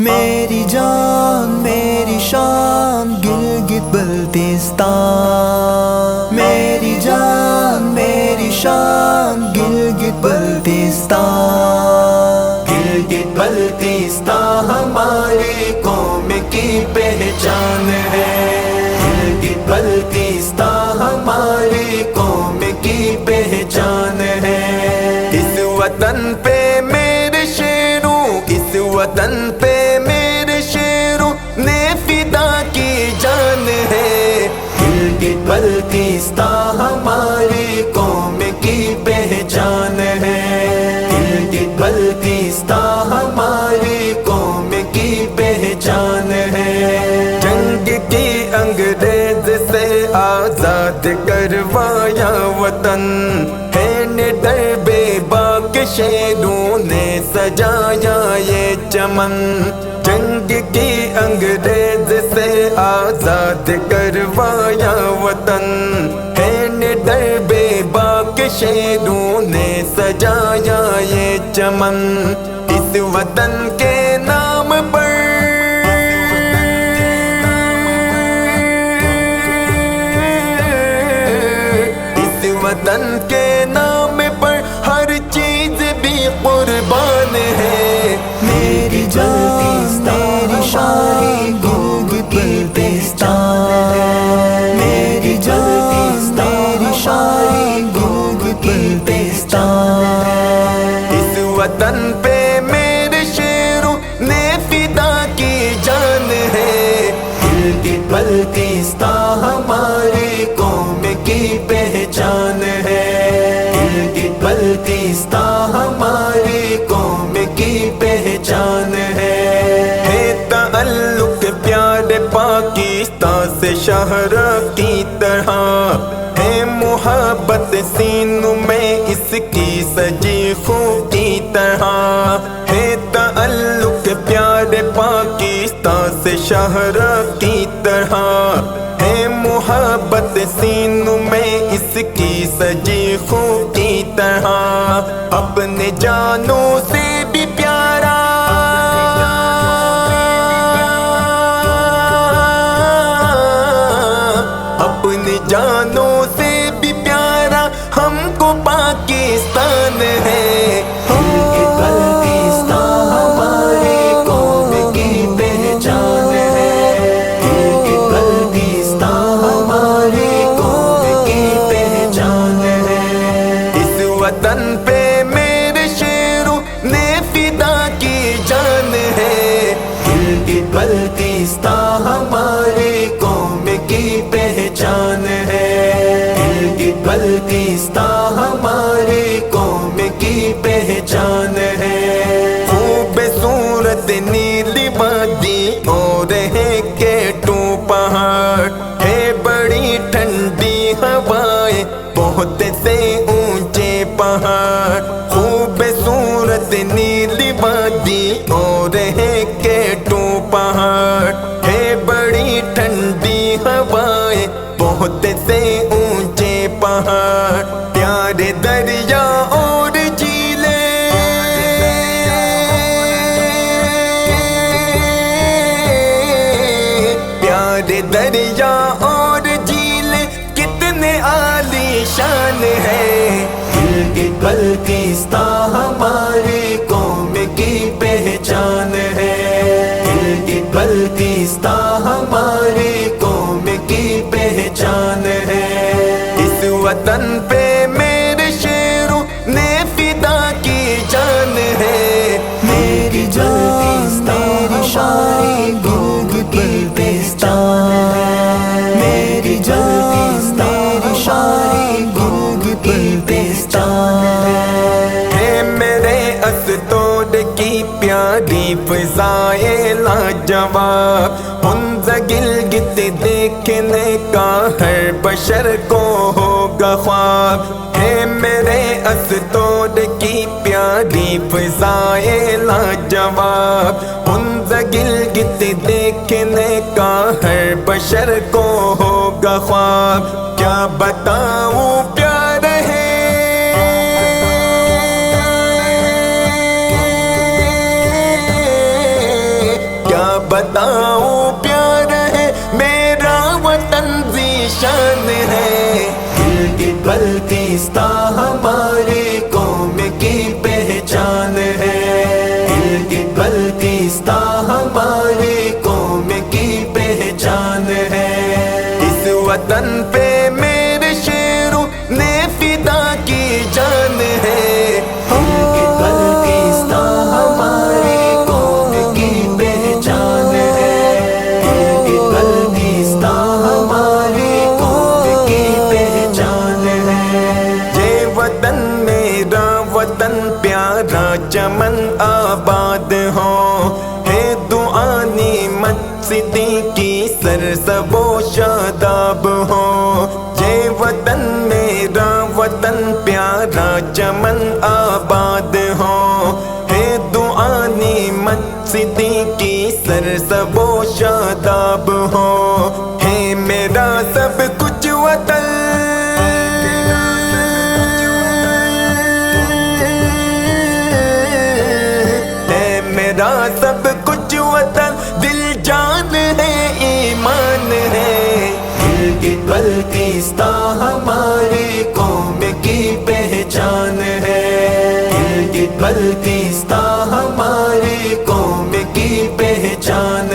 میری جان میری شان گلگت بلتستان، میری جان میری شان گلگت بلتستان، گلگت بلتستان ہماری قوم کی پہچان ہے، گلگت بلتستان ہماری قوم کی پہچان ہے۔ اس وطن پہ میرے شیروں، اس وطن پہ میرے شیروں نے فدا کی جان ہے، گلگت بلتستان ہماری قوم کی پہچان ہے، گلگت بلتستان ہماری قوم کی پہچان ہے۔ جنگ کی انگریز سے آزاد کروایا وطن ہے، نڈر بے باک شیروں نے سجایا یہ چمن، جنگ کی انگریز سے آزاد کروایا وطن ہے، نڈر بے باک شیروں نے سجایا یہ چمن۔ اس وطن کے نام پر وطن کے نام پر ہر چیز بھی قربان ہے، میری جان میری شان گلگت بلتستان، میری جان میری شان گلگت بلتستان۔ اس وطن پہ میرے شیروں نے فدا کی جان ہے، گلگت بلتستان ہماری قوم کی پہچان ہے، گلگت بلتستان ہماری قوم کی پہچان ہے۔ تعلق پیارے پاکستان سے شہرہ کی طرح ہے، محبت سینوں میں اس کی سجی خوں کی طرح ہے، تعلق پیارے پاکستان سے شہرہ کی طرح ہے، محبت سینوں میں اس کی سجی خوں کی طرح، اپنے جانوں سے بھی پیارا اپنی جانوں سے بھی پیارا ہم کو پاکستان ہے، گلگت بلتستان ہماری قوم کی پہچان ہے، گلگت بلتستان ہماری قوم کی پہچان ہے۔ اس وطن پہ میرے شیروں نے فدا کی جان ہے، گلگت بلتستان ہماری قوم کی پہچان ہے، گلگت بلتستان ہماری قوم کی پہچان ہے۔ خوبصورت نیلی وادی اور ہے کیٹوں پہاڑ ہے، بڑی ٹھنڈی ہوائیں بہت سے اونچے پہاڑ، خوبصورت نیلی وادی اور ہے کیٹوں پہاڑ ہے، بڑی ٹھنڈی ہوائیں بہت سے اونچے پہاڑ، پیارے دریا اور جھیلیں، پیارے دریا اور جھیلیں کتنے عالی شان ہے، گلگت بلتستان ہماری قوم کی پہچان ہے، گلگت بلتستان ہماری قوم کی پہچان ہے۔ اس وطن پہ میرے شیروں نے فدا کی جان ہے، میری جان میری شان گلگت بلتستان، میری جان میری شان گلگت بلتستان۔ ہے میرے اسطور کی پیاری فضائے لاجواب، ان گلگت دیکھنے کا ہر بشر کو ہوگا خواب، ہے میرے اسطور کی پیاری فضائے لاجواب، ان گلگت دیکھنے کا ہر بشر کو ہوگا خواب، کیا بتاؤں پیار ہے بتاؤں پیار ہے میرا وطن ذیشان ہے بلتستاں ہماری قوم کی پہچان ہے بلتستاں ہماری قوم کی پہچان ہے اس وطن پہ میرے شیروں نے فدا کی جان ہے بلتستاں ہماری قوم کی پہچان ہے بلتستاں ہماری قوم کی پہچان ہے یہ وطن میرا وطن پیارا چمن آباد ہو ہے دعا نعمت صدیقی سرسب و شاداب ہو یہ وطن میرا وطن پیارا چمن آباد ہو ہے دعا نعمت صدیقی سرسب و شاداب ہو ہے میرا سب کچھ وطن میرا سب کچھ وطن دل جان ہے ایمان ہے بلتستاں ہماری قوم کی پہچان ہے بلتستاں ہماری قوم کی پہچان